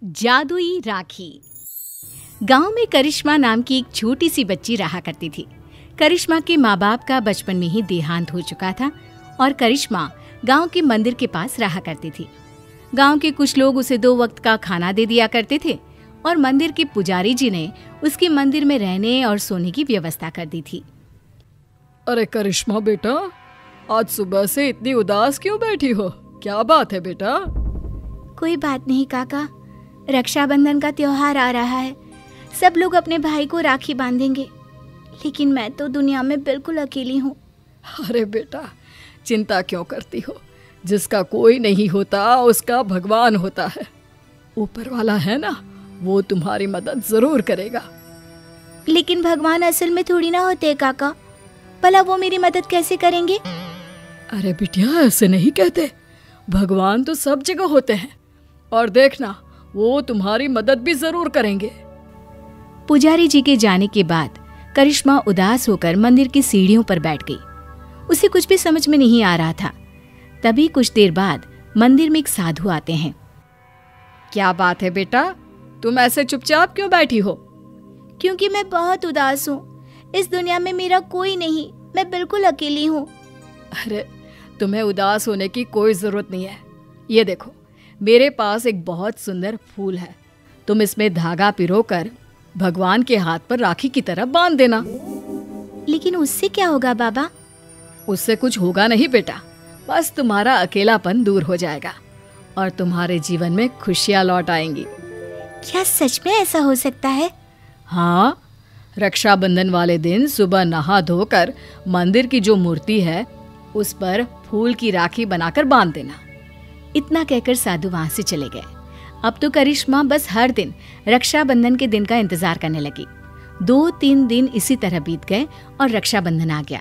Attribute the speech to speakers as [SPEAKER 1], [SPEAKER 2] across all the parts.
[SPEAKER 1] जादुई राखी। गांव में करिश्मा नाम की एक छोटी सी बच्ची रहा करती थी। करिश्मा के माँ बाप का बचपन में ही देहांत हो चुका था और करिश्मा गांव के मंदिर के पास रहा करती थी। गांव के कुछ लोग उसे 2 वक्त का खाना दे दिया करते थे और मंदिर के पुजारी जी ने उसके मंदिर में रहने और सोने की व्यवस्था कर दी थी।
[SPEAKER 2] अरे करिश्मा बेटा, आज सुबह से इतनी उदास क्यों बैठी हो? क्या बात है बेटा?
[SPEAKER 1] कोई बात नहीं काका, रक्षाबंधन का त्योहार आ रहा है। सब लोग अपने भाई को राखी बांधेंगे, लेकिन मैं तो दुनिया में बिल्कुल अकेली हूँ।
[SPEAKER 2] अरे बेटा, चिंता क्यों करती हो? जिसका कोई नहीं होता उसका भगवान होता है। ऊपर वाला है ना, वो तुम्हारी मदद जरूर करेगा।
[SPEAKER 1] लेकिन भगवान असल में थोड़ी ना होते हैं काका, भला वो मेरी मदद कैसे करेंगे?
[SPEAKER 2] अरे बिटिया, ऐसे नहीं कहते। भगवान तो सब जगह होते हैं और देखना, वो तुम्हारी मदद भी जरूर करेंगे।
[SPEAKER 1] पुजारी जी के जाने के बाद करिश्मा उदास होकर मंदिर की सीढ़ियों पर बैठ गई। उसे कुछ भी समझ में नहीं आ रहा था। तभी कुछ देर बाद मंदिर में एक साधु आते हैं।
[SPEAKER 2] क्या बात है बेटा, तुम ऐसे चुपचाप क्यों बैठी हो?
[SPEAKER 1] क्योंकि मैं बहुत उदास हूँ। इस दुनिया में मेरा कोई नहीं, मैं बिल्कुल अकेली हूँ।
[SPEAKER 2] अरे तुम्हें उदास होने की कोई जरूरत नहीं है। ये देखो, मेरे पास एक बहुत सुंदर फूल है। तुम इसमें धागा पिरोकर भगवान के हाथ पर राखी की तरह बांध देना।
[SPEAKER 1] लेकिन उससे क्या होगा बाबा?
[SPEAKER 2] उससे कुछ होगा नहीं बेटा, बस तुम्हारा अकेलापन दूर हो जाएगा और तुम्हारे जीवन में खुशियां लौट आएंगी।
[SPEAKER 1] क्या सच में ऐसा हो सकता है?
[SPEAKER 2] हाँ, रक्षाबंधन वाले दिन सुबह नहा धोकर मंदिर की जो मूर्ति है उस पर फूल की राखी बनाकर बांध देना।
[SPEAKER 1] इतना कहकर साधु वहां से चले गए। अब तो करिश्मा बस हर दिन रक्षाबंधन के दिन का इंतजार करने लगी। 2-3 दिन इसी तरह बीत गए और रक्षाबंधन आ गया।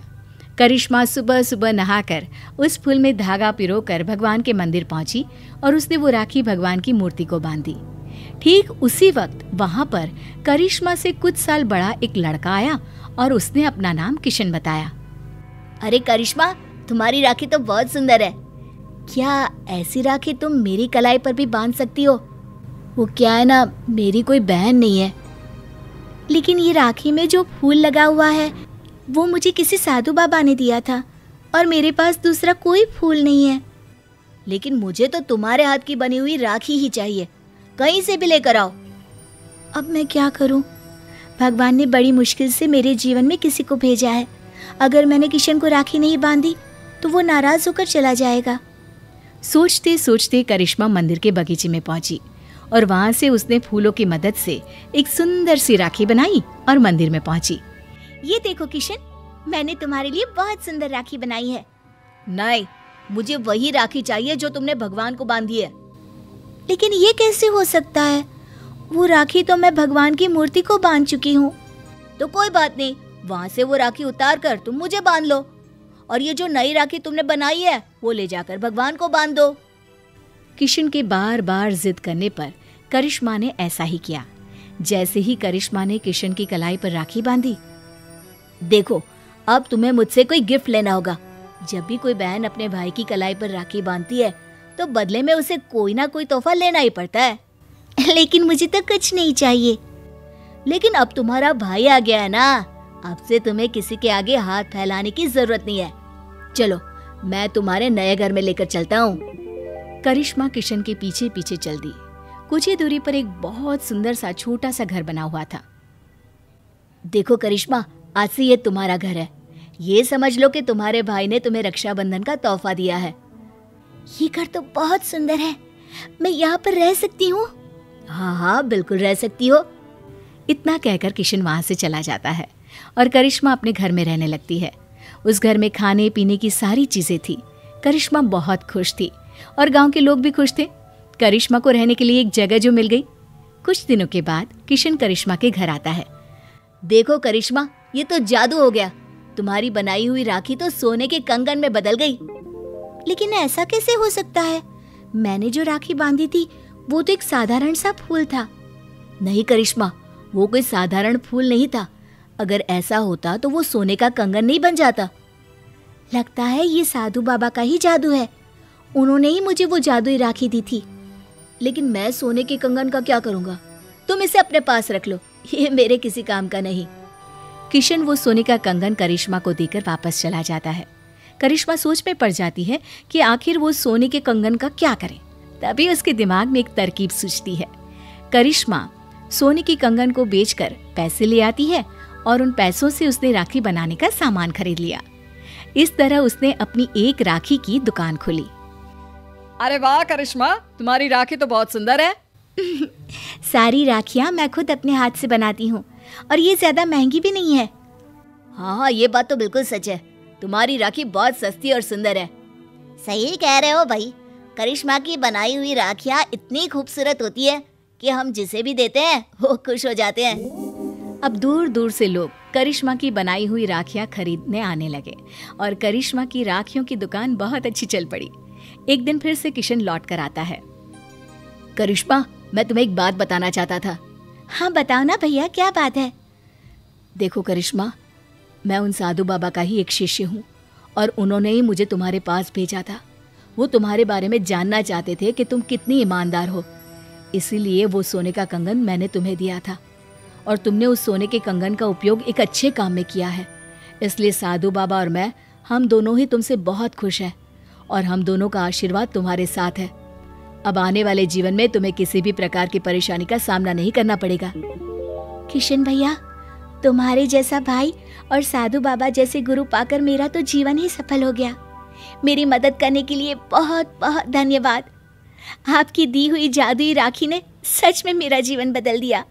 [SPEAKER 1] करिश्मा सुबह सुबह नहाकर उस फूल में धागा पिरोकर भगवान के मंदिर पहुंची और उसने वो राखी भगवान की मूर्ति को बांधी। ठीक उसी वक्त वहां पर करिश्मा से कुछ साल बड़ा एक लड़का आया और उसने अपना नाम किशन बताया।
[SPEAKER 3] अरे करिश्मा, तुम्हारी राखी तो बहुत सुंदर है। क्या ऐसी राखी तुम मेरी कलाई पर भी बांध सकती हो? वो क्या है ना, मेरी कोई बहन नहीं है।
[SPEAKER 1] लेकिन ये राखी में जो फूल लगा हुआ है वो मुझे किसी साधु बाबा ने दिया था और मेरे पास दूसरा कोई फूल नहीं है।
[SPEAKER 3] लेकिन मुझे तो तुम्हारे हाथ की बनी हुई राखी ही चाहिए, कहीं से भी लेकर आओ।
[SPEAKER 1] अब मैं क्या करूं? भगवान ने बड़ी मुश्किल से मेरे जीवन में किसी को भेजा है। अगर मैंने किशन को राखी नहीं बांधी तो वो नाराज होकर चला जाएगा। सोचते सोचते करिश्मा मंदिर के बगीचे में पहुंची और वहां से उसने फूलों की मदद से एक सुंदर सी राखी बनाई और मंदिर में पहुंची।
[SPEAKER 3] ये देखो किशन, मैंने तुम्हारे लिए बहुत सुंदर राखी बनाई है। नहीं, मुझे वही राखी चाहिए जो तुमने भगवान को बांधी है।
[SPEAKER 1] लेकिन ये कैसे हो सकता है? वो राखी तो मैं भगवान की मूर्ति को बांध चुकी हूँ।
[SPEAKER 3] तो कोई बात नहीं, वहाँ से वो राखी उतार कर तुम मुझे बांध लो और ये जो नई राखी तुमने बनाई है वो ले जाकर भगवान को बांध दो।
[SPEAKER 1] किशन के बार बार जिद करने पर करिश्मा ने ऐसा ही किया। जैसे ही करिश्मा ने किशन की कलाई पर राखी बांधी,
[SPEAKER 3] देखो, अब तुम्हें मुझसे कोई गिफ्ट लेना होगा। जब भी कोई बहन अपने भाई की कलाई पर राखी बांधती है तो बदले में उसे कोई ना कोई तोहफा लेना ही पड़ता है।
[SPEAKER 1] लेकिन मुझे तो कुछ नहीं चाहिए।
[SPEAKER 3] लेकिन अब तुम्हारा भाई आ गया है ना, अब से तुम्हें किसी के आगे हाथ फैलाने की जरूरत नहीं है। चलो, मैं तुम्हारे नए घर में लेकर चलता हूँ।
[SPEAKER 1] करिश्मा किशन के पीछे पीछे चल दी। कुछ ही दूरी पर एक बहुत सुंदर सा छोटा सा घर बना हुआ था।
[SPEAKER 3] देखो करिश्मा, आज से ये तुम्हारा घर है। ये समझ लो कि तुम्हारे भाई ने तुम्हें रक्षाबंधन का तोहफा दिया है।
[SPEAKER 1] ये घर तो बहुत सुंदर है, मैं यहाँ पर रह सकती हूँ?
[SPEAKER 3] हाँ हाँ, बिल्कुल रह सकती हो।
[SPEAKER 1] इतना कहकर किशन वहां से चला जाता है और करिश्मा अपने घर में रहने लगती है। उस घर में खाने पीने की सारी चीजें थी। करिश्मा बहुत खुश थी और गांव के लोग भी खुश थे। करिश्मा को रहने के लिए एक जगह जो मिल गई। कुछ दिनों के बाद किशन करिश्मा के घर आता है।
[SPEAKER 3] देखो करिश्मा, ये तो जादू हो गया। तुम्हारी बनाई हुई राखी तो सोने के कंगन में बदल गई।
[SPEAKER 1] लेकिन ऐसा कैसे हो सकता है? मैंने जो राखी बांधी थी वो तो एक साधारण सा फूल था।
[SPEAKER 3] नहीं करिश्मा, वो कोई साधारण फूल नहीं था। अगर ऐसा होता तो वो सोने का कंगन नहीं बन जाता।
[SPEAKER 1] लगता है ये साधु बाबा का ही जादू है। उन्होंने ही मुझे वो जादुई राखी दी थी।
[SPEAKER 3] लेकिन मैं सोने के कंगन का क्या करूँगा? तुम इसे अपने पास रख लो, ये मेरे किसी काम का नहीं।
[SPEAKER 1] किशन वो सोने का कंगन करिश्मा को देकर वापस चला जाता है। करिश्मा सोच में पड़ जाती है कि आखिर वो सोने के कंगन का क्या करे। तभी उसके दिमाग में एक तरकीब सूझती है। करिश्मा सोने की कंगन को बेचकर पैसे ले आती है और उन पैसों से उसने राखी बनाने का सामान खरीद लिया। इस तरह उसने अपनी एक राखी की दुकान खोली।
[SPEAKER 2] अरे वाह करिश्मा, तुम्हारी राखी तो बहुत सुंदर है।
[SPEAKER 3] सारी राखियां मैं खुद अपने हाथ से बनाती हूँ और ये ज्यादा महंगी भी नहीं है। हाँ, ये बात तो बिल्कुल सच है। तुम्हारी राखी बहुत सस्ती और सुंदर है। सही कह रहे हो भाई। करिश्मा की बनाई हुई राखियां इतनी खूबसूरत होती है कि हम जिसे भी देते हैं वो खुश हो जाते हैं।
[SPEAKER 1] अब दूर दूर से लोग करिश्मा की बनाई हुई राखियां खरीदने आने लगे और करिश्मा की राखियों की दुकान बहुत अच्छी चल पड़ी। एक दिन फिर से किशन लौट कर आता है।
[SPEAKER 3] करिश्मा, मैं तुम्हें एक बात बताना चाहता था। हाँ बताओ ना भैया, क्या बात है?
[SPEAKER 1] देखो करिश्मा, मैं उन साधु बाबा का ही एक शिष्य हूँ और उन्होंने ही मुझे तुम्हारे पास भेजा था। वो तुम्हारे बारे में जानना चाहते थे कि तुम कितनी ईमानदार हो, इसीलिए वो सोने का कंगन मैंने तुम्हें दिया था और तुमने उस सोने के कंगन का उपयोग एक अच्छे काम में किया है। इसलिए साधु बाबा और मैं, हम दोनों ही तुमसे बहुत खुश हैं और हम दोनों का आशीर्वाद तुम्हारे साथ है। अब आने वाले जीवन में तुम्हें किसी भी प्रकार की परेशानी का सामना नहीं करना पड़ेगा।
[SPEAKER 3] किशन भैया, तुम्हारे जैसा भाई और साधु बाबा जैसे गुरु पाकर मेरा तो जीवन ही सफल हो गया। मेरी मदद करने के लिए बहुत बहुत धन्यवाद। आपकी दी हुई जादुई राखी ने सच में मेरा जीवन बदल दिया।